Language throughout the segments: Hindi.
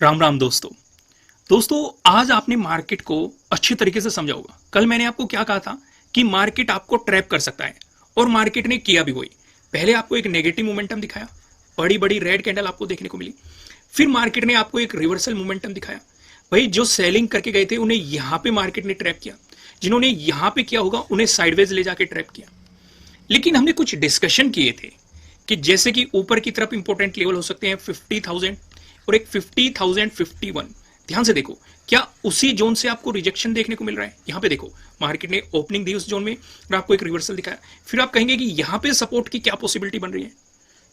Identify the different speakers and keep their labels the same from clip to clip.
Speaker 1: राम राम दोस्तों आज आपने मार्केट को अच्छे तरीके से समझा होगा। कल मैंने आपको क्या कहा था कि मार्केट आपको ट्रैप कर सकता है और मार्केट ने किया भी वही। पहले आपको एक नेगेटिव मोमेंटम दिखाया, बड़ी बड़ी रेड कैंडल आपको देखने को मिली। फिर मार्केट ने आपको एक रिवर्सल मोमेंटम दिखाया। भाई जो सेलिंग करके गए थे उन्हें यहां पे मार्केट ने ट्रैप किया, जिन्होंने यहां पे किया होगा उन्हें साइडवेज ले जाके ट्रैप किया। लेकिन हमने कुछ डिस्कशन किए थे कि जैसे कि ऊपर की तरफ इंपॉर्टेंट लेवल हो सकते हैं 50,000 और एक 50,051। ध्यान से देखो, क्या उसी जोन से आपको रिजेक्शन देखने को मिल रहा है? यहां पे देखो, मार्केट ने ओपनिंग दी उस जोन में और आपको एक रिवर्सल दिखाया। फिर आप कहेंगे कि यहां पे सपोर्ट की क्या पॉसिबिलिटी बन रही है।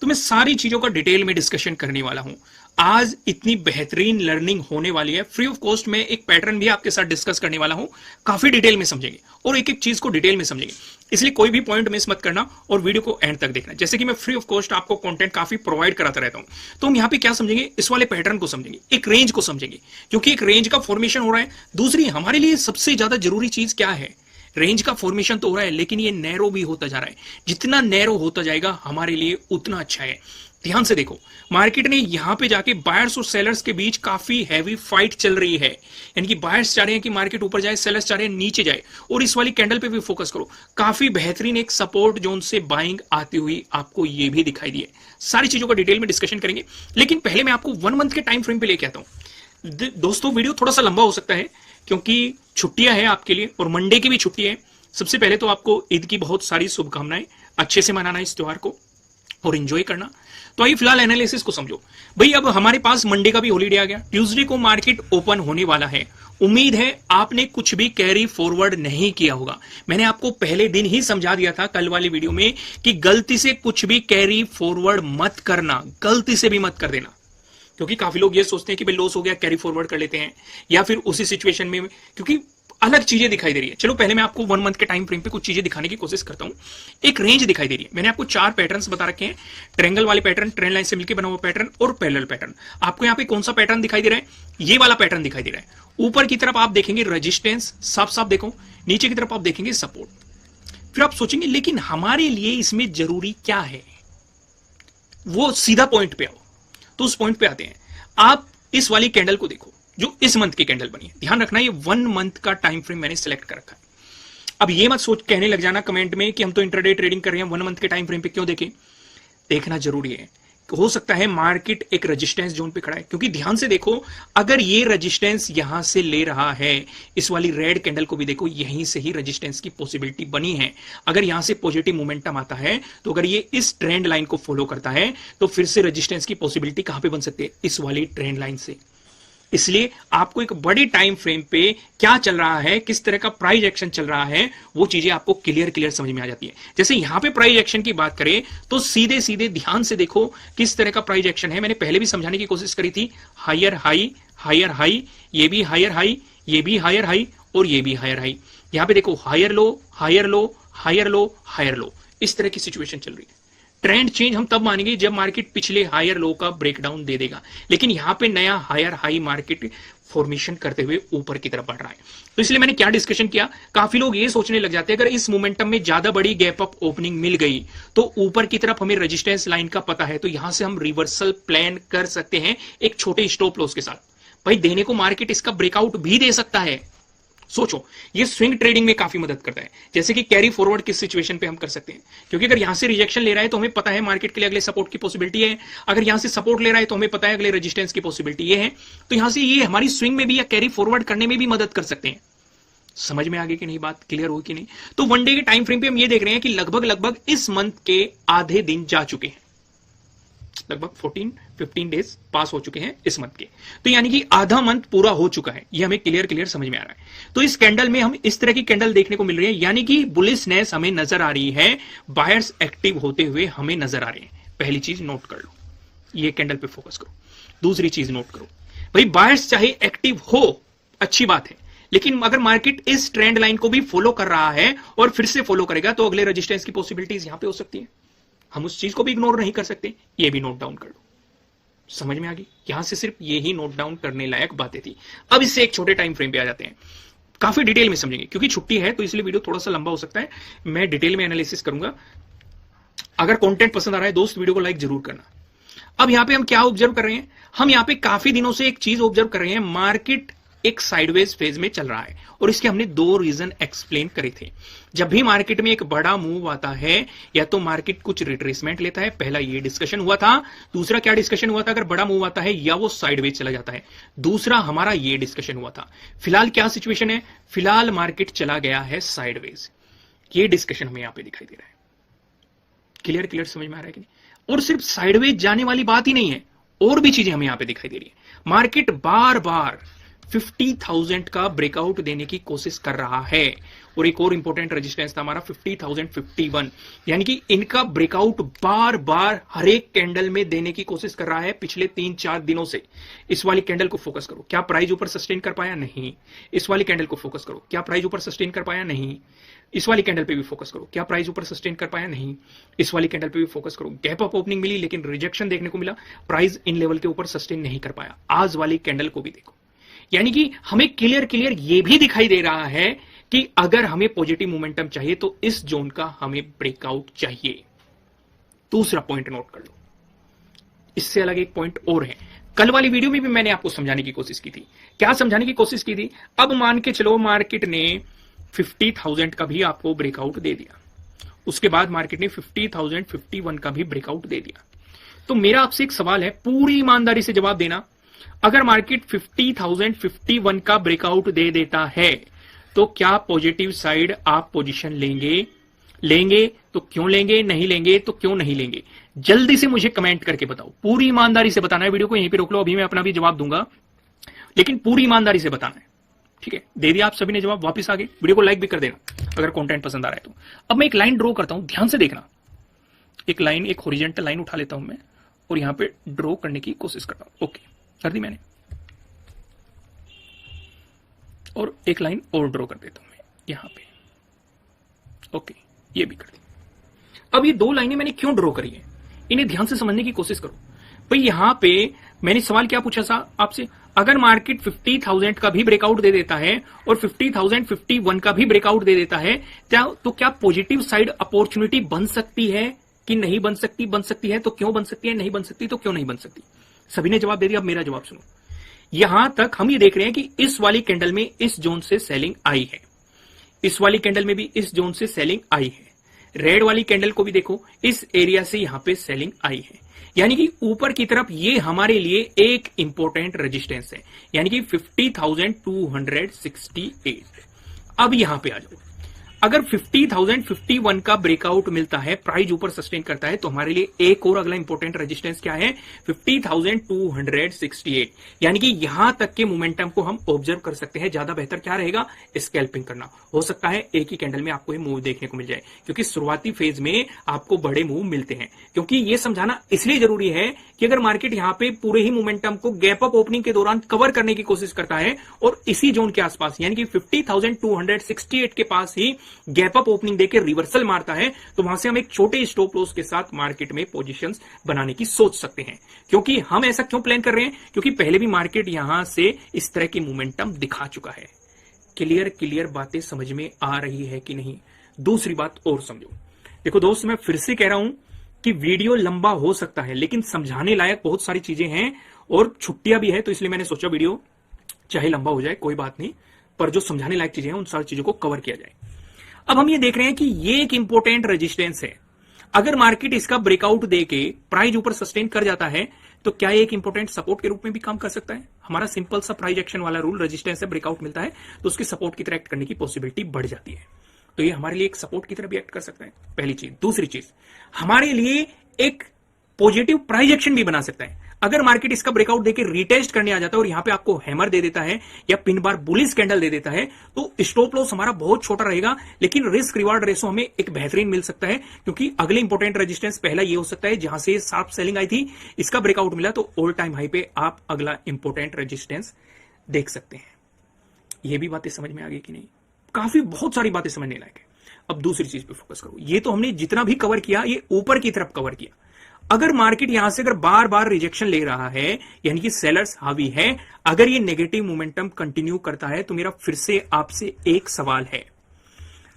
Speaker 1: तो मैं सारी चीजों का डिटेल में डिस्कशन करने वाला हूं। आज इतनी बेहतरीन लर्निंग होने वाली है, फ्री ऑफ कॉस्ट में एक पैटर्न भी आपके साथ डिस्कस करने वाला हूं। काफी डिटेल में समझेंगे और एक एक चीज को डिटेल में समझेंगे, इसलिए कोई भी पॉइंट मिस मत करना और वीडियो को एंड तक देखना। जैसे कि मैं फ्री ऑफ कॉस्ट आपको कंटेंट काफी प्रोवाइड कराता रहता हूं, तो हम यहां पे क्या समझेंगे, इस वाले पैटर्न को समझेंगे, एक रेंज को समझेंगे, क्योंकि एक रेंज का फॉर्मेशन हो रहा है। दूसरी हमारे लिए सबसे ज्यादा जरूरी चीज क्या है, रेंज का फॉर्मेशन तो हो रहा है लेकिन ये नैरो भी होता जा रहा है। जितना नैरो होता जाएगा हमारे लिए उतना अच्छा है। ध्यान से देखो, मार्केट ने यहां पे जाके बायर्स और सेलर्स के बीच काफी हैवी फाइट चल रही है। यानी कि बायर्स चाह रहे हैं कि मार्केट ऊपर जाए, सेलर्स चाह रहे हैं नीचे जाए। और इस वाली कैंडल पे भी फोकस करो, काफी बेहतरीन एक सपोर्ट जोन से बाइंग आती हुई आपको ये भी दिखाई दी है। सारी चीजों का डिटेल में डिस्कशन करेंगे, लेकिन पहले मैं आपको 1 मंथ के टाइम फ्रेम पे लेके आता हूं। दोस्तों वीडियो थोड़ा सा लंबा हो सकता है क्योंकि छुट्टियां हैं आपके लिए और मंडे की भी छुट्टी है। सबसे पहले तो आपको ईद की बहुत सारी शुभकामनाएं, अच्छे से मनाना इस त्योहार को और एंजॉय करना। तो आइए फिलहाल एनालिसिस को समझो। भाई अब हमारे पास मंडे का भी हॉलीडे आ गया, ट्यूसडे को मार्केट ओपन होने वाला है। उम्मीद है आपने कुछ भी कैरी फॉरवर्ड नहीं किया होगा। मैंने आपको पहले दिन ही समझा दिया था कल वाली वीडियो में कि गलती से कुछ भी कैरी फॉरवर्ड मत करना, गलती से भी मत कर देना। क्योंकि काफी लोग ये सोचते हैं कि भाई लॉस हो गया कैरी फॉरवर्ड कर लेते हैं, या फिर उसी सिचुएशन में, क्योंकि अलग चीजें दिखाई दे रही है। चलो पहले मैं आपको 1 मंथ के टाइम फ्रेम पे कुछ चीजें दिखाने की कोशिश करता हूं। एक रेंज दिखाई दे रही है, मैंने आपको 4 पैटर्न्स बता रखे हैं। ट्रायंगल वाले पैटर्न, ट्रेंड लाइन से मिलकर बना हुआ पैटर्न और पैरेलल पैटर्न। आपको यहाँ पे कौन सा पैटर्न दिखाई दे रहा है? ये वाला पैटर्न दिखाई दे रहा है। ऊपर की तरफ आप देखेंगे रेजिस्टेंस, साफ साफ देखो। नीचे की तरफ आप देखेंगे सपोर्ट। फिर आप सोचेंगे लेकिन हमारे लिए इसमें जरूरी क्या है, वो सीधा पॉइंट पे आओ। तो उस पॉइंट पे आते हैं। आप इस वाली कैंडल को देखो जो इस मंथ की कैंडल बनी है। ध्यान रखना ये 1 मंथ का टाइम फ्रेम मैंने सिलेक्ट कर रखा है। अब ये मत सोच कहने लग जाना कमेंट में कि हम तो इंट्राडे ट्रेडिंग कर रहे हैं, 1 मंथ के टाइम फ्रेम पे क्यों देखें। देखना जरूरी है। हो सकता है मार्केट एक रेजिस्टेंस जोन पे खड़ा है, क्योंकि ध्यान से देखो, अगर ये रेजिस्टेंस यहां से ले रहा है, इस वाली रेड कैंडल को भी देखो, यहीं से ही रेजिस्टेंस की पॉसिबिलिटी बनी है। अगर यहां से पॉजिटिव मोमेंटम आता है तो अगर ये इस ट्रेंड लाइन को फॉलो करता है तो फिर से रेजिस्टेंस की पॉसिबिलिटी कहां पे बन सकती है? इस वाली ट्रेंड लाइन से। इसलिए आपको एक बड़ी टाइम फ्रेम पे क्या चल रहा है, किस तरह का प्राइस एक्शन चल रहा है, वो चीजें आपको क्लियर समझ में आ जाती है। जैसे यहां पे प्राइस एक्शन की बात करें तो सीधे सीधे ध्यान से देखो किस तरह का प्राइस एक्शन है। मैंने पहले भी समझाने की कोशिश करी थी। हायर हाई, हायर हाई, ये भी हायर हाई, ये भी हायर हाई और ये भी हायर हाई। यहां पे देखो higher low, higher low, higher low, higher low, इस तरह की सिचुएशन चल रही है। ट्रेंड चेंज हम तब मानेंगे जब मार्केट पिछले हायर लो का ब्रेकडाउन दे देगा, लेकिन यहां पे नया हायर हाई मार्केट फॉर्मेशन करते हुए ऊपर की तरफ बढ़ रहा है। तो इसलिए मैंने क्या डिस्कशन किया, काफी लोग ये सोचने लग जाते हैं अगर इस मोमेंटम में ज्यादा बड़ी गैप अप ओपनिंग मिल गई तो ऊपर की तरफ हमें रेजिस्टेंस लाइन का पता है, तो यहां से हम रिवर्सल प्लान कर सकते हैं एक छोटे स्टॉप लॉस के साथ। भाई देने को मार्केट इसका ब्रेकआउट भी दे सकता है। सोचो, ये स्विंग ट्रेडिंग में काफी मदद करता है। जैसे कि कैरी फॉरवर्ड किस सिचुएशन पे हम कर सकते हैं, क्योंकि अगर यहां से रिजेक्शन ले रहा है तो हमें पता है मार्केट के लिए अगले सपोर्ट की पॉसिबिलिटी है। अगर यहां से सपोर्ट ले रहा है तो हमें पता है अगले रेजिस्टेंस की पॉसिबिलिटी ये है। तो यहां से ये हमारी स्विंग में भी या कैरी फॉरवर्ड करने में भी मदद कर सकते हैं। समझ में आगे कि नहीं, बात क्लियर हो कि नहीं? तो 1 डे के टाइम फ्रेम पे हम ये देख रहे हैं कि लगभग इस मंथ के आधे दिन जा चुके हैं। लगभग 14-15 डेज पास हो चुके हैं इस मंथ के, तो यानी कि आधा मंथ पूरा हो चुका है। ये हमें क्लियर समझ में आ रहा है। तो इस कैंडल में हम इस तरह की कैंडल देखने को मिल रही है, यानी कि बुलिशनेस हमें नजर आ रही है, बायर्स एक्टिव होते हुए हमें नजर आ रहे हैं। पहली चीज नोट कर लो, ये कैंडल पे फोकस करो। दूसरी चीज नोट करो, भाई बायर्स चाहे एक्टिव हो, अच्छी बात है, लेकिन अगर मार्केट इस ट्रेंड लाइन को भी फॉलो कर रहा है और फिर से फॉलो करेगा तो अगले रेजिस्टेंस की पॉसिबिलिटीज यहां पे हो सकती है। हम उस चीज को भी इग्नोर नहीं कर सकते। ये भी नोट डाउन कर लो। समझ में आ गई? यहां से सिर्फ ये ही नोट डाउन करने लायक बातें थी। अब इससे एक छोटे टाइम फ्रेम पे आ जाते हैं, काफी डिटेल में समझेंगे, क्योंकि छुट्टी है तो इसलिए वीडियो थोड़ा सा लंबा हो सकता है। मैं डिटेल में एनालिसिस करूंगा। अगर कंटेंट पसंद आ रहा है दोस्त, वीडियो को लाइक जरूर करना। अब यहां पे हम क्या ऑब्जर्व कर रहे हैं, हम यहां पे काफी दिनों से एक चीज ऑब्जर्व कर रहे हैं, मार्केट एक साइडवेज फेज में चल रहा है और इसके हमने दो रीजन एक्सप्लेन करे थे। जब भी मार्केट में एक बड़ा मूव आता है या तो मार्केट कुछ रिट्रेसमेंट लेता है, पहला ये डिस्कशन हुआ था। दूसरा क्या डिस्कशन हुआ था, अगर बड़ा मूव आता है या वो साइडवेज चला जाता है। दूसरा हमारा ये डिस्कशन हुआ था। फिलहाल क्या सिचुएशन है, फिलहाल मार्केट चला गया है साइडवेज, ये डिस्कशन हमें यहां पे दिखाई दे रहा है। क्लियर क्लियर समझ में आ रहा है कि नहीं? और सिर्फ साइडवेज जाने वाली बात ही नहीं है, और भी चीजें हमें यहां पे दिखाई दे रही है। मार्केट बार बार 50,000 का ब्रेकआउट देने की कोशिश कर रहा है और एक और इंपॉर्टेंट रेजिस्टेंस था हमारा 50,051, यानी कि इनका ब्रेकआउट बार बार हर एक कैंडल में देने की कोशिश कर रहा है पिछले 3-4 दिनों से। इस वाली कैंडल को फोकस करो, क्या प्राइस ऊपर सस्टेन कर पाया? नहीं। इस वाली कैंडल को फोकस करो, क्या प्राइस ऊपर सस्टेन कर पाया? नहीं। इस वाली कैंडल पे भी फोकस करो, क्या प्राइस ऊपर सस्टेन कर पाया? नहीं। इस वाली कैंडल पे भी फोकस करो, गैप अप ओपनिंग मिली लेकिन रिजेक्शन देखने को मिला, प्राइस इन लेवल के ऊपर सस्टेन नहीं कर पाया। आज वाली कैंडल को भी देखो, यानी कि हमें क्लियर क्लियर ये भी दिखाई दे रहा है कि अगर हमें पॉजिटिव मोमेंटम चाहिए तो इस जोन का हमें ब्रेकआउट चाहिए। दूसरा पॉइंट नोट कर लो, इससे अलग एक पॉइंट और है। कल वाली वीडियो में भी मैंने आपको समझाने की कोशिश की थी। क्या समझाने की कोशिश की थी? अब मान के चलो मार्केट ने 50,000 का भी आपको ब्रेकआउट दे दिया, उसके बाद मार्केट ने 50,051 का भी ब्रेकआउट दे दिया। तो मेरा आपसे एक सवाल है, पूरी ईमानदारी से जवाब देना, अगर मार्केट 50,051 का ब्रेकआउट दे देता है तो क्या पॉजिटिव साइड आप पोजीशन लेंगे? लेंगे तो क्यों लेंगे, नहीं लेंगे तो क्यों नहीं लेंगे? जल्दी से मुझे कमेंट करके बताओ, पूरी ईमानदारी से बताना है। वीडियो को यहीं पे रोक लो, अभी मैं अपना भी जवाब दूंगा, लेकिन पूरी ईमानदारी से बताना है, ठीक है? दे दिया आप सभी ने जवाब, वापस आगे वीडियो को लाइक भी कर देना अगर कंटेंट पसंद आ रहा है तो। अब मैं एक लाइन ड्रॉ करता हूं, ध्यान से देखना। एक लाइन, एक हॉरिजॉन्टल लाइन उठा लेता हूं मैं और यहां पे ड्रॉ करने की कोशिश करता हूं। ओके, कर दी मैंने, और एक लाइन और ड्रॉ कर देता हूं मैं यहां पे। ओके, ये भी कर दी। अब ये दो लाइनें मैंने क्यों ड्रॉ करी है, इन्हें ध्यान से समझने की कोशिश करो। भाई यहां पे मैंने सवाल क्या पूछा था आपसे, अगर मार्केट 50,000 का भी ब्रेकआउट दे देता है और 50,051 का भी ब्रेकआउट दे देता है तो क्या पॉजिटिव साइड अपॉर्चुनिटी बन सकती है कि नहीं बन सकती? बन सकती है तो क्यों बन सकती है, नहीं बन सकती तो क्यों नहीं बन सकती? सभी ने जवाब दे दिया, अब मेरा जवाब सुनो। यहां तक हम ये देख रहे हैं कि इस वाली कैंडल में इस जोन से सेलिंग आई है, इस वाली कैंडल में भी इस जोन से सेलिंग आई है, रेड वाली कैंडल को भी देखो, इस एरिया से यहां पे सेलिंग आई है, यानी कि ऊपर की तरफ ये हमारे लिए एक इंपॉर्टेंट रेजिस्टेंस है, यानी कि 50,268। अब यहां पे आ जाओ, अगर 50,051 का ब्रेकआउट मिलता है, प्राइस ऊपर सस्टेन करता है, तो हमारे लिए एक और अगला इंपॉर्टेंट रेजिस्टेंस क्या है? 50,268, यानी कि यहां तक के मोमेंटम को हम ऑब्जर्व कर सकते हैं। ज्यादा बेहतर क्या रहेगा? स्कैल्पिंग करना। हो सकता है एक ही कैंडल में आपको ये मूव देखने को मिल जाए, क्योंकि शुरुआती फेज में आपको बड़े मूव मिलते हैं। क्योंकि ये समझाना इसलिए जरूरी है कि अगर मार्केट यहां पे पूरे ही मोमेंटम को गैप अप ओपनिंग के दौरान कवर करने की कोशिश करता है और इसी जोन के आसपास यानी कि 50,268 के पास ही गैप अप ओपनिंग देकर रिवर्सल मारता है, तो वहां से हम एक छोटे स्टॉप लॉस के साथ मार्केट में पोजीशंस बनाने की सोच सकते हैं। क्योंकि हम ऐसा क्यों प्लान कर रहे हैं? क्योंकि पहले भी मार्केट यहां से इस तरह की मोमेंटम दिखा चुका है। क्लियर क्लियर बातें समझ में आ रही है कि नहीं? दूसरी बात और समझो, देखो दोस्त, मैं फिर से कह रहा हूं कि वीडियो लंबा हो सकता है लेकिन समझाने लायक बहुत सारी चीजें हैं और छुट्टियां भी है, तो इसलिए मैंने सोचा वीडियो चाहे लंबा हो जाए कोई बात नहीं, पर जो समझाने लायक चीजें हैं उन सारी चीजों को कवर किया जाए। अब हम ये देख रहे हैं कि ये एक इंपॉर्टेंट रेजिस्टेंस है, अगर मार्केट इसका ब्रेकआउट देके प्राइस ऊपर सस्टेन कर जाता है तो क्या ये एक इंपॉर्टेंट सपोर्ट के रूप में भी काम कर सकता है? हमारा सिंपल सा प्राइस एक्शन वाला रूल, रेजिस्टेंस से ब्रेकआउट मिलता है तो उसके सपोर्ट की तरह एक्ट करने की पॉसिबिलिटी बढ़ जाती है, तो ये हमारे लिए एक सपोर्ट की तरह भी एक्ट कर सकता है, पहली चीज। दूसरी चीज, हमारे लिए एक पॉजिटिव प्राइस एक्शन भी बना सकता है। अगर मार्केट इसका ब्रेकआउट देकर रिटेस्ट करने आ जाता है और यहां पे आपको हैमर दे देता है या पिन बार बुलिश कैंडल दे देता है, तो स्टॉप लॉस हमारा बहुत छोटा रहेगा, लेकिन रिस्क रिवार्ड रेशो हमें एक बेहतरीन मिल सकता है। क्योंकि अगले इंपॉर्टेंट रेजिस्टेंस पहला ये हो सकता है जहां से शार्प सेलिंग आई थी, इसका ब्रेकआउट मिला तो ऑल टाइम हाई पे आप अगला इंपॉर्टेंट रेजिस्टेंस देख सकते हैं। ये भी बातें समझ में आ गई कि नहीं? काफी बहुत सारी बातें समझने लायक है। अब दूसरी चीज पे फोकस करो। ये तो हमने जितना भी कवर किया ये ऊपर की तरफ कवर किया। अगर मार्केट यहां से अगर बार बार रिजेक्शन ले रहा है, यानी कि सेलर्स हावी है, अगर ये नेगेटिव मोमेंटम कंटिन्यू करता है, तो मेरा फिर से आपसे एक सवाल है,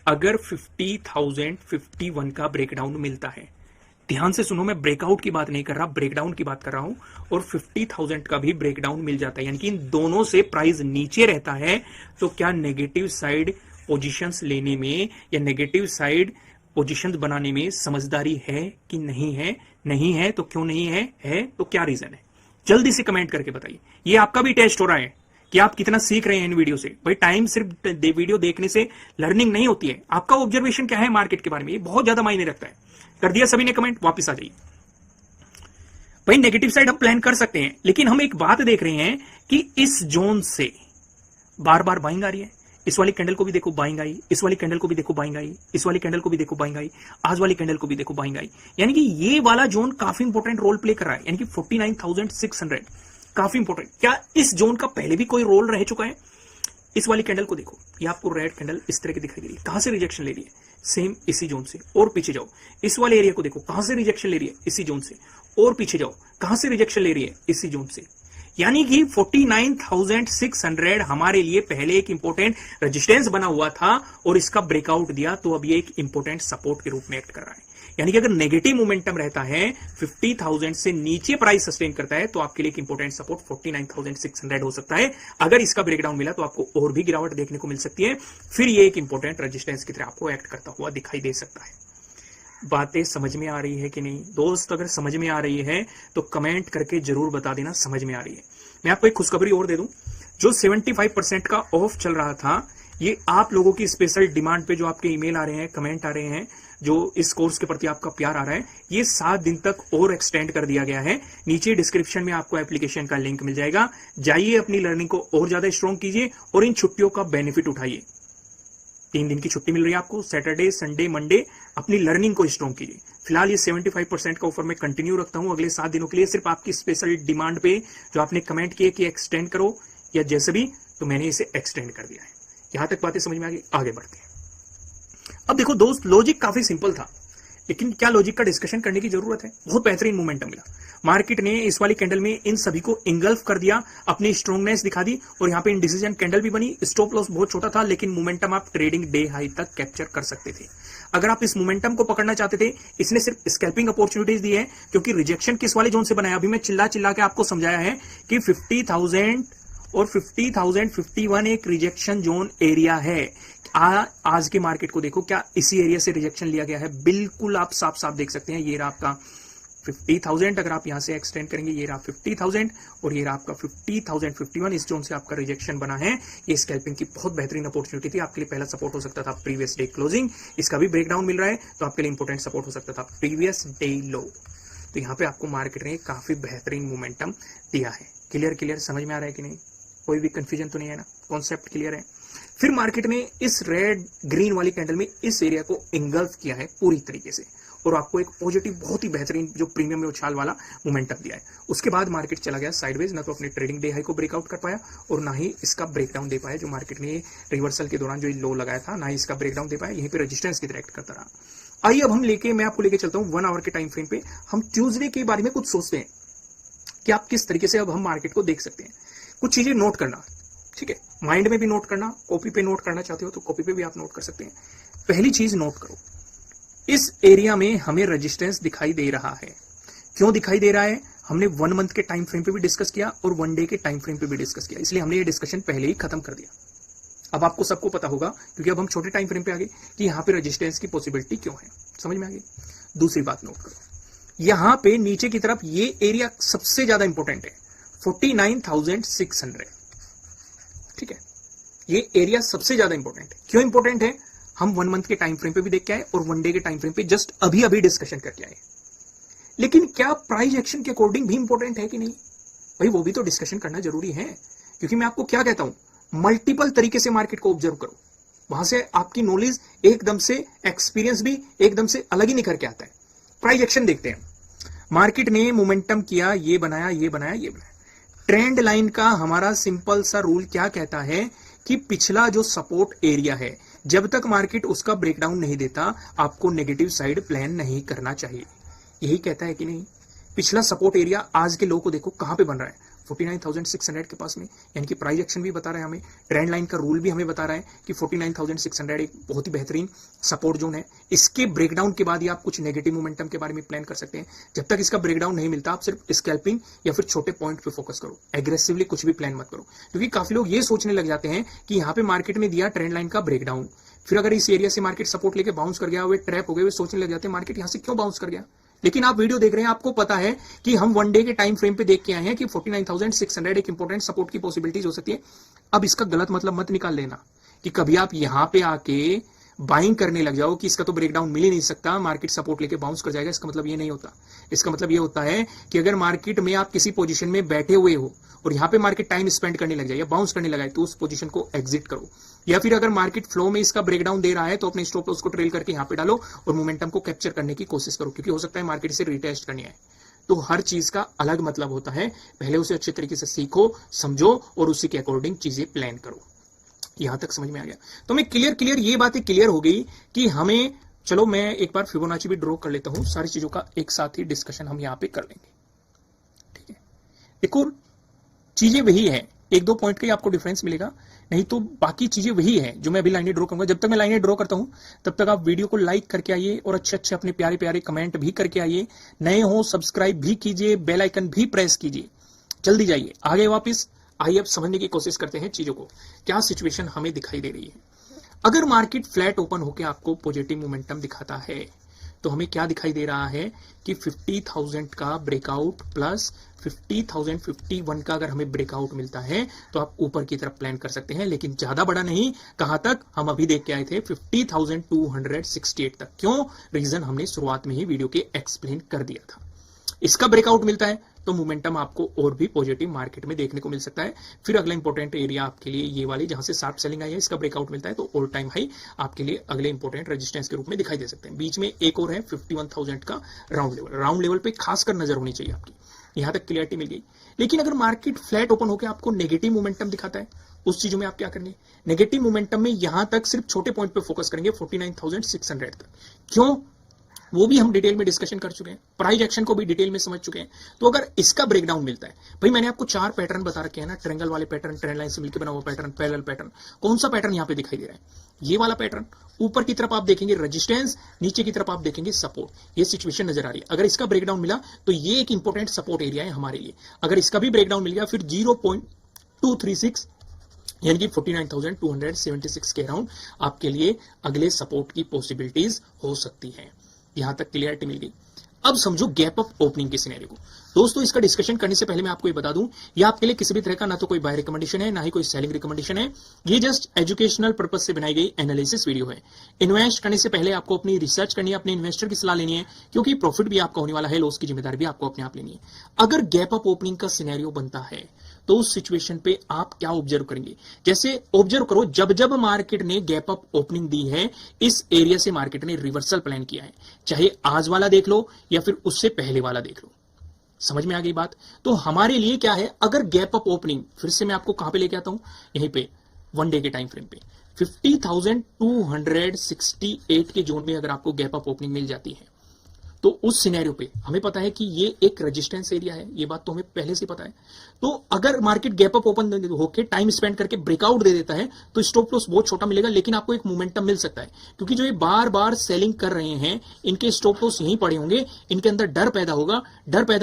Speaker 1: अगर 50,051 का ब्रेकडाउन मिलता है, ध्यान से सुनो, मैं ब्रेकआउट की बात नहीं कर रहा, ब्रेकडाउन की बात कर रहा हूं। और 50,000 का भी ब्रेकडाउन मिल जाता है, यानी कि इन दोनों से प्राइस नीचे रहता है, तो क्या नेगेटिव साइड पोजीशंस लेने में या नेगेटिव साइड पोजीशंस बनाने में समझदारी है कि नहीं है? नहीं है तो क्यों नहीं है तो क्या रीजन है? जल्दी से कमेंट करके बताइए। ये आपका भी टेस्ट हो रहा है कि आप कितना सीख रहे हैं इन वीडियो से। भाई टाइम सिर्फ वीडियो देखने से लर्निंग नहीं होती है, आपका ऑब्जर्वेशन क्या है मार्केट के बारे में, ये बहुत ज्यादा मायने रखता है। कर दिया सभी ने कमेंट? वापस आ जाइए। भाई नेगेटिव साइड हम प्लान कर सकते हैं, लेकिन हम एक बात देख रहे हैं कि इस जोन से बार बार बाइंग आ रही है। इस वाली कैंडल को भी देखो बाइंग आई, इस वाली कैंडल को भी देखो बाइंग आई, इस वाली कैंडल को भी देखो बाइंग आई, आज वाली कैंडल को भी देखो बाइंग आई। यानी कि ये वाला जोन काफी इंपॉर्टेंट रोल प्ले कर रहा है, यानी कि 49,600 काफी इंपॉर्टेंट। क्या इस जोन का पहले भी कोई रोल रह चुका है? इस वाली कैंडल को देखो, ये आपको रेड कैंडल इस तरह की दिखाई दे रही है, कहां से रिजेक्शन ले रही है? सेम इसी जोन से। और पीछे जाओ, इस वाले एरिया को देखो, कहां से रिजेक्शन ले रही है? इसी जोन से। और पीछे जाओ, कहां से रिजेक्शन ले रही है? इसी जोन से। यानी कि 49,600 हमारे लिए पहले एक इंपॉर्टेंट रेजिस्टेंस बना हुआ था और इसका ब्रेकआउट दिया, तो अब ये एक इंपॉर्टेंट सपोर्ट के रूप में एक्ट कर रहा है। यानी कि अगर नेगेटिव मोमेंटम रहता है, 50,000 से नीचे प्राइस सस्टेन करता है, तो आपके लिए एक इंपॉर्टेंट सपोर्ट 49,600 हो सकता है। अगर इसका ब्रेकडाउन मिला तो आपको और भी गिरावट देखने को मिल सकती है, फिर ये एक इंपॉर्टेंट रेजिस्टेंस की तरह आपको एक्ट करता हुआ दिखाई दे सकता है। बातें समझ में आ रही है कि नहीं दोस्त? अगर समझ में आ रही है तो कमेंट करके जरूर बता देना समझ में आ रही है। मैं आपको एक खुशखबरी और दे दूं, जो 75% का ऑफ चल रहा था, ये आप लोगों की स्पेशल डिमांड पे जो आपके ईमेल आ रहे हैं, कमेंट आ रहे हैं, जो इस कोर्स के प्रति आपका प्यार आ रहा है, ये 7 दिन तक और एक्सटेंड कर दिया गया है। नीचे डिस्क्रिप्शन में आपको एप्लीकेशन का लिंक मिल जाएगा, जाइए अपनी लर्निंग को और ज्यादा स्ट्रॉन्ग कीजिए और इन छुट्टियों का बेनिफिट उठाइए। 3 दिन की छुट्टी मिल रही है आपको, सैटरडे संडे मंडे, अपनी लर्निंग को स्ट्रॉन्ग कीजिए। फिलहाल ये 75% का ऑफर मैं कंटिन्यू रखता हूं अगले 7 दिनों के लिए, सिर्फ आपकी स्पेशल डिमांड पे, जो आपने कमेंट किए कि एक्सटेंड करो या जैसे भी, तो मैंने इसे एक्सटेंड कर दिया है। यहां तक बातें समझ में आ गई? आगे बढ़ते हैं। अब देखो दोस्त, लॉजिक काफी सिंपल था, लेकिन क्या लॉजिक का डिस्कशन करने की जरूरत है? बहुत बेहतरीन मोमेंटम मिला, मार्केट ने इस वाली कैंडल में इन सभी को इंगल्फ कर दिया, अपनी स्ट्रॉन्गनेस दिखा दी, और यहां पे इंडिसीजन कैंडल भी बनी। स्टॉप लॉस बहुत छोटा था, लेकिन मोमेंटम आप ट्रेडिंग डे हाई तक कैप्चर कर सकते थे। अगर आप इस मोमेंटम को पकड़ना चाहते थे, इसने सिर्फ स्कैल्पिंग अपॉर्चुनिटीज दी है, क्योंकि रिजेक्शन किस वाले जोन से बनाया, अभी मैं चिल्ला चिल्ला के आपको समझाया है कि 50,000 और 50,051 एक रिजेक्शन जोन एरिया है। आज के मार्केट को देखो, क्या इसी एरिया से रिजेक्शन लिया गया है? बिल्कुल आप साफ साफ देख सकते हैं। ये रहा आपका 50,000, अगर आप यहां से एक्सटेंड करेंगे, ये रहा 50,000 और ये रहा आपका 50,051। इस जोन से आपका रिजेक्शन बना है। ये स्कैल्पिंग की बहुत बेहतरीन अपॉर्चुनिटी थी, आपके लिए पहला सपोर्ट हो सकता था प्रीवियस डे क्लोजिंग। इसका भी ब्रेकडाउन मिल रहा है, तो आपके लिए इंपॉर्टेंट सपोर्ट हो सकता था प्रीवियस डे लो। तो यहाँ पे आपको मार्केट ने काफी बेहतरीन मोमेंटम दिया है। क्लियर समझ में आ रहा है कि नहीं? कोई भी कंफ्यूजन तो नहीं है ना? कॉन्सेप्ट क्लियर है? फिर मार्केट ने इस रेड ग्रीन वाली कैंडल में इस एरिया को इंगल्फ किया है पूरी तरीके से, और आपको एक पॉजिटिव बहुत ही बेहतरीन जो प्रीमियम में उछाल वाला मोमेंटम दिया है। उसके बाद मार्केट चला गया साइडवेज, ना तो अपने ट्रेडिंग डे हाई को ब्रेकआउट कर पाया और ना ही इसका ब्रेकडाउन दे पाया, जो मार्केट ने रिवर्सल के दौरान जो लो लगाया था, ना ही इसका ब्रेकडाउन दे पाया। यहीं पे रेजिस्टेंस की तरह एक्ट करता रहा। आइए अब मैं आपको लेके चलता हूं 1 आवर के टाइम फ्रेम पे। हम ट्यूजडे के बारे में कुछ सोचते हैं कि आप किस तरीके से अब हम मार्केट को देख सकते हैं। कुछ चीजें नोट करना, ठीक है? माइंड में भी नोट करना, कॉपी पे नोट करना चाहते हो तो कॉपी पे भी आप नोट कर सकते हैं। पहली चीज नोट करो, इस एरिया में हमें रेजिस्टेंस दिखाई दे रहा है। क्यों दिखाई दे रहा है? हमने 1 मंथ के टाइम फ्रेम पे भी डिस्कस किया और 1 डे के टाइम फ्रेम पे भी डिस्कस किया, इसलिए हमने ये डिस्कशन पहले ही खत्म कर दिया। अब आपको सबको पता होगा, क्योंकि अब हम छोटे टाइम फ्रेम पे आ गए, कि यहाँ पे रेजिस्टेंस की पॉसिबिलिटी क्यों है। समझ में आ गई? दूसरी बात नोट करो, यहां पे नीचे की तरफ ये एरिया सबसे ज्यादा इंपॉर्टेंट है, 49,600, ठीक है? ये एरिया सबसे ज्यादा इंपॉर्टेंट है। क्यों इंपॉर्टेंट है? हम 1 मंथ के टाइम फ्रेम पे भी देख के आए और 1 डे के टाइम फ्रेम पे जस्ट अभी डिस्कशन करके आए। लेकिन क्या प्राइस एक्शन के अकॉर्डिंग भी इंपॉर्टेंट है कि नहीं? भाई वो भी तो डिस्कशन करना जरूरी है, क्योंकि मैं आपको क्या कहता हूं, मल्टीपल तरीके से मार्केट को ऑब्जर्व करो, वहां से आपकी नॉलेज एकदम से, एक्सपीरियंस भी एकदम से अलग ही निकल के आता है। प्राइस एक्शन देखते हैं। मार्केट ने मोमेंटम किया, ये बनाया, ये बनाया, ये बनाया। ट्रेंड लाइन का हमारा सिंपल सा रूल क्या कहता है कि पिछला जो सपोर्ट एरिया है, जब तक मार्केट उसका ब्रेकडाउन नहीं देता, आपको नेगेटिव साइड प्लान नहीं करना चाहिए। यही कहता है कि नहीं? पिछला सपोर्ट एरिया आज के लो को देखो कहां पे बन रहा है, 49,600 के पास में, यानी कि प्राइस एक्शन भी बता रहा है हमें, ट्रेंड लाइन का रूल भी हमें बता रहा है कि 49,600 एक बहुत ही बेहतरीन सपोर्ट जोन है। इसके ब्रेकडाउन के बाद ही आप कुछ नेगेटिव मोमेंटम के बारे में प्लान कर सकते हैं। जब तक इसका ब्रेकडाउन नहीं मिलता आप सिर्फ स्कैल्पिंग या फिर छोटे पॉइंट पे फोकस करो, एग्रेसिवली कुछ भी प्लान मत करो, क्योंकि काफी लोग ये सोचने लग जाते हैं कि यहाँ पे मार्केट में दिया ट्रेंड लाइन का ब्रेकडाउन, फिर अगर इस एरिया से मार्केट सपोर्ट लेके बाउंस कर गया, वे ट्रैप हो गए, वे सोचने लग जाते हैं मार्केट यहां से क्यों बाउंस कर गया। लेकिन आप वीडियो देख रहे हैं, आपको पता है कि हम वन डे के टाइम फ्रेम पे देख के आए हैं कि 49,600 एक इंपॉर्टेंट सपोर्ट की पॉसिबिलिटीज हो सकती है। अब इसका गलत मतलब मत निकाल लेना कि कभी आप यहां पे आके बाइंग करने लग जाओ कि इसका तो ब्रेकडाउन मिल ही नहीं सकता, मार्केट सपोर्ट लेके बाउंस कर जाएगा। इसका मतलब ये नहीं होता। इसका मतलब ये होता है कि अगर मार्केट में आप किसी पोजीशन में बैठे हुए हो और यहां पे मार्केट टाइम स्पेंड करने लग जाए या बाउंस करने लगा है, तो उस पोजीशन को एग्जिट करो, या फिर अगर मार्केट फ्लो में इसका ब्रेकडाउन दे रहा है तो अपने स्टॉप लॉस को ट्रेल करके यहां पे डालो और मोमेंटम को कैप्चर करने की कोशिश करो, क्योंकि हो सकता है मार्केट से रिटेस्ट करनी है। तो हर चीज का अलग मतलब होता है, पहले उसे अच्छे तरीके से सीखो, समझो और उसी के अकॉर्डिंग चीजें प्लान करो। यहां तक समझ में आ गया? तो मैं क्लियर ये बातें क्लियर हो गई कि हमें, चलो मैं एक बार फिबोनाची भी ड्रॉ कर लेता हूं, सारी चीजों का एक साथ ही डिस्कशन हम यहां पे कर लेंगे। ठीक है, एक और चीजें वही है, एक दो पॉइंट का ही आपको डिफरेंस मिलेगा, नहीं तो बाकी चीजें वही है जो मैं अभी लाइनें ड्रॉ करूंगा। जब तक मैं लाइनें ड्रॉ करता हूं तब तक आप वीडियो को लाइक करके आइए और अच्छे अच्छे अपने प्यारे प्यारे कमेंट भी करके आइए। नए हो सब्सक्राइब भी कीजिए, बेल आइकन भी प्रेस कीजिए। जल्दी जाइए आगे वापस। आइए अब समझने की कोशिश करते हैं चीजों को, क्या सिचुएशन हमें दिखाई दे रही है। अगर मार्केट फ्लैट ओपन होकर आपको पॉजिटिव मोमेंटम दिखाता है तो हमें क्या दिखाई दे रहा है कि 50,000 का ब्रेकआउट प्लस 50,051 का अगर हमें ब्रेकआउट मिलता है तो आप ऊपर की तरफ प्लान कर सकते हैं, लेकिन ज्यादा बड़ा नहीं। कहां तक? हम अभी देख के आए थे 50,268 तक। क्यों? रीजन हमने शुरुआत में ही वीडियो के एक्सप्लेन कर दिया था। इसका ब्रेकआउट मिलता है तो मोमेंटम आपको और भी पॉजिटिव मार्केट में देखने को मिल सकता है। फिर अगला इंपॉर्टेंट एरिया आपके लिए ये वाली जहां से शार्प सेलिंग आई है, इसका ब्रेकआउट मिलता है तो ऑल टाइम हाई आपके लिए अगले इंपॉर्टेंट रेजिस्टेंस के रूप में दिखाई दे सकते हैं। बीच में एक और है 51,000 का राउंड लेवल। राउंड लेवल पे खासकर नजर होनी चाहिए आपकी। यहां तक क्लियरिटी मिल गई। लेकिन अगर मार्केट फ्लैट ओपन होकर आपको नेगेटिव मोमेंटम दिखाता है, उस चीजों में आप क्या करेंगे? नेगेटिव मोमेंटम में यहां तक सिर्फ छोटे पॉइंट पे फोकस करेंगे 49,600 तक। क्यों? वो भी हम डिटेल में डिस्कशन कर चुके हैं, प्राइस एक्शन को भी डिटेल में समझ चुके हैं। तो अगर इसका ब्रेकडाउन मिलता है, भाई मैंने आपको 4 पैटर्न बता रखे हैं ना, ट्रायंगल वाले पैटर्न, ट्रेंड लाइन से मिलकर बना हुआ पैटर्न, पैरेलल पैटर्न। कौन सा पैटर्न यहां पे दिखाई दे रहा है? ये वाला पैटर्न। ऊपर की तरफ आप देखेंगे रेजिस्टेंस, नीचे की तरफ आप देखेंगे सपोर्ट। ये सिचुएशन नजर आ रही है। अगर इसका ब्रेकडाउन मिला तो ये एक इंपॉर्टेंट सपोर्ट एरिया है हमारे लिए। अगर इसका भी ब्रेकडाउन मिल गया फिर 0.236 यानी कि 49,276 के अराउंड आपके लिए अगले सपोर्ट की पॉसिबिलिटीज हो सकती है। यहां तक क्लियरिटी मिल गई। अब समझो गैप अप ओपनिंग के सिनेरियो को। दोस्तों इसका डिस्कशन करने से पहले मैं आपको ये बता दूं, ये आपके लिए किसी भी तरह का ना तो कोई बाय रिकमेंडेशन है, ना ही कोई सेलिंग रिकमेंडेशन है। ये जस्ट एजुकेशनल पर्पस से बनाई गई एनालिसिस वीडियो है। इन्वेस्ट करने से पहले आपको अपनी रिसर्च करनी है, अपने इन्वेस्टर की सलाह लेनी है, क्योंकि प्रॉफिट भी आपका होने वाला है, लॉस की जिम्मेदारी भी आपको अपने आप लेनी है। अगर गैप अप ओपनिंग का सिनेरियो बनता है तो उस सिचुएशन पे आप क्या ऑब्जर्व करेंगे? जैसे ऑब्जर्व करो, जब जब मार्केट ने गैप अप ओपनिंग दी है, इस एरिया से मार्केट ने रिवर्सल प्लान किया है। चाहे आज वाला देख लो या फिर उससे पहले वाला देख लो। समझ में आ गई बात? तो हमारे लिए क्या है, अगर गैप अप ओपनिंग, फिर से मैं आपको कहां पे लेके आता हूं, यहीं पे वन डे के टाइम फ्रेम पे 50,268 के जोन में अगर आपको गैप अप ओपनिंग मिल जाती है तो उस सिनेरियो पे हमें पता है कि ये एक रेजिस्टेंस एरिया है, ये बात तो हमें पहले से पता है। तो अगर मार्केट गैप अप ओपन होकर टाइम स्पेंड करके ब्रेकआउट दे देता है तो स्टॉप लॉस बहुत छोटा मिलेगा, लेकिन आपको एक मोमेंटम मिल सकता है, क्योंकि जो ये बार बार सेलिंग कर रहे हैं इनके स्टॉप लॉस यहीं पड़े होंगे, इनके अंदर डर पैदा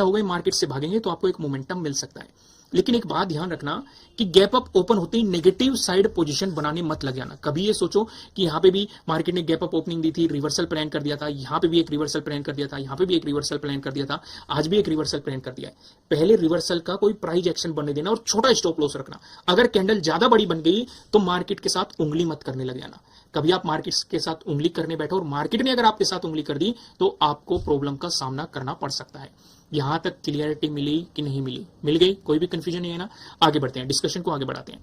Speaker 1: होगा, मार्केट से भागेंगे तो आपको एक मोमेंटम मिल सकता है। लेकिन एक बात ध्यान रखना कि गैप अप ओपन होते ही नेगेटिव साइड पोजीशन बनाने मत लग जाना। कभी ये सोचो कि यहां पे भी मार्केट ने गैप अप ओपनिंग दी थी, रिवर्सल प्लान कर दिया था, यहां पे भी एक रिवर्सल प्लान कर दिया था, यहां पे भी एक रिवर्सल प्लान कर दिया था, आज भी एक रिवर्सल प्लान कर दिया है। पहले रिवर्सल का कोई प्राइस एक्शन बनने देना और छोटा स्टॉप लॉस रखना। अगर कैंडल ज्यादा बड़ी बन गई तो मार्केट के साथ उंगली मत करने लग जाना। कभी आप मार्केट के साथ उंगली करने बैठो और मार्केट ने अगर आपके साथ उंगली कर दी तो आपको प्रॉब्लम का सामना करना पड़ सकता है। यहां तक क्लियरिटी मिली कि नहीं मिली? मिल गई? कोई भी कंफ्यूजन नहीं है ना? आगे बढ़ते हैं, डिस्कशन को आगे बढ़ाते हैं।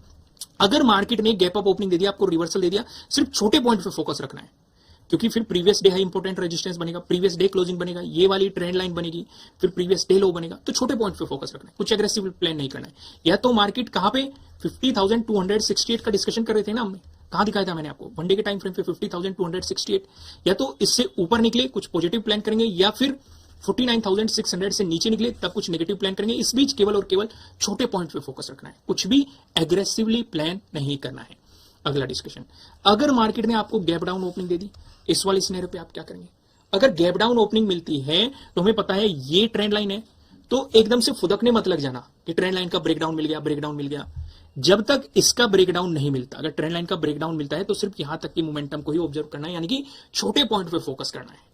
Speaker 1: अगर मार्केट ने गैप अप ओपनिंग दे दिया, आपको रिवर्सल दे दिया, सिर्फ छोटे पॉइंट पे फोकस रखना है, क्योंकि फिर previous day high important resistance बनेगा, प्रीवियस डे क्लोजिंग बनेगा, ये वाली ट्रेंड लाइन बनेगी, फिर प्रीवियस डे लो बनेगा। तो छोटे पॉइंट पे फोकस रखना है, कुछ एग्रेसिव प्लान नहीं करना है। या तो मार्केट कहां पे 50,268 का डिस्कशन कर रहे थे ना हमने, कहां दिखाया था मैंने आपको? वन डे के टाइम फ्रेम पे 50,268, या तो इससे ऊपर निकले कुछ पॉजिटिव प्लान करेंगे, या फिर 49,600 से नीचे निकले तब कुछ नेगेटिव प्लान करेंगे। इस बीच केवल और केवल छोटे पॉइंट पे फोकस रखना है, कुछ भी एग्रेसिवली प्लान नहीं करना है। अगला डिस्कशन, अगर मार्केट ने आपको गैप डाउन ओपनिंग दे दी, इस वाले सिनेरियो पे आप क्या करेंगे? अगर गैप डाउन ओपनिंग मिलती है तो हमें पता है ये ट्रेंड लाइन है, तो एकदम से फुदकने मत लग जाना कि ट्रेंड लाइन का ब्रेकडाउन मिल गया, ब्रेकडाउन मिल गया। जब तक इसका ब्रेकडाउन नहीं मिलता, अगर ट्रेंड लाइन का ब्रेकडाउन मिलता है तो सिर्फ यहां तक की मोमेंटम को ही ऑब्जर्व करना है, यानी कि छोटे पॉइंट पे फोकस करना है।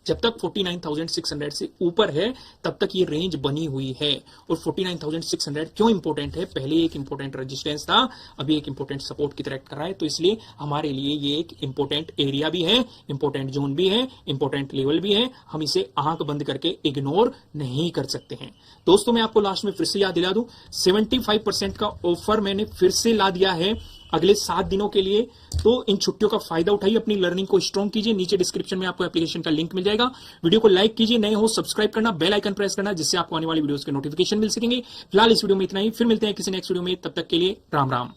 Speaker 1: जब तक 49,600 से ऊपर है तब तक ये रेंज बनी हुई है। और 49,600 क्यों इंपॉर्टेंट है? पहले एक इंपॉर्टेंट रेजिस्टेंस था, अभी एक इंपॉर्टेंट सपोर्ट की तरह कर रहा है, तो इसलिए हमारे लिए ये एक इंपॉर्टेंट एरिया भी है, इंपॉर्टेंट जोन भी है, इंपॉर्टेंट लेवल भी है। हम इसे आंख बंद करके इग्नोर नहीं कर सकते हैं। दोस्तों, मैं आपको लास्ट में फिर से याद दिला दूं, 75% का ऑफर मैंने फिर से ला दिया है अगले 7 दिनों के लिए। तो इन छुट्टियों का फायदा उठाइए, अपनी लर्निंग को स्ट्रॉन्ग कीजिए। नीचे डिस्क्रिप्शन में आपको एप्लीकेशन का लिंक मिल जाएगा। वीडियो को लाइक कीजिए, नए हो सब्सक्राइब करना, बेल आइकन प्रेस करना, जिससे आपको आने वाली वीडियोस के नोटिफिकेशन मिल सकेंगे। फिलहाल इस वीडियो में इतना ही, फिर मिलते हैं किसी नेक्स्ट वीडियो में, तब तक के लिए राम राम।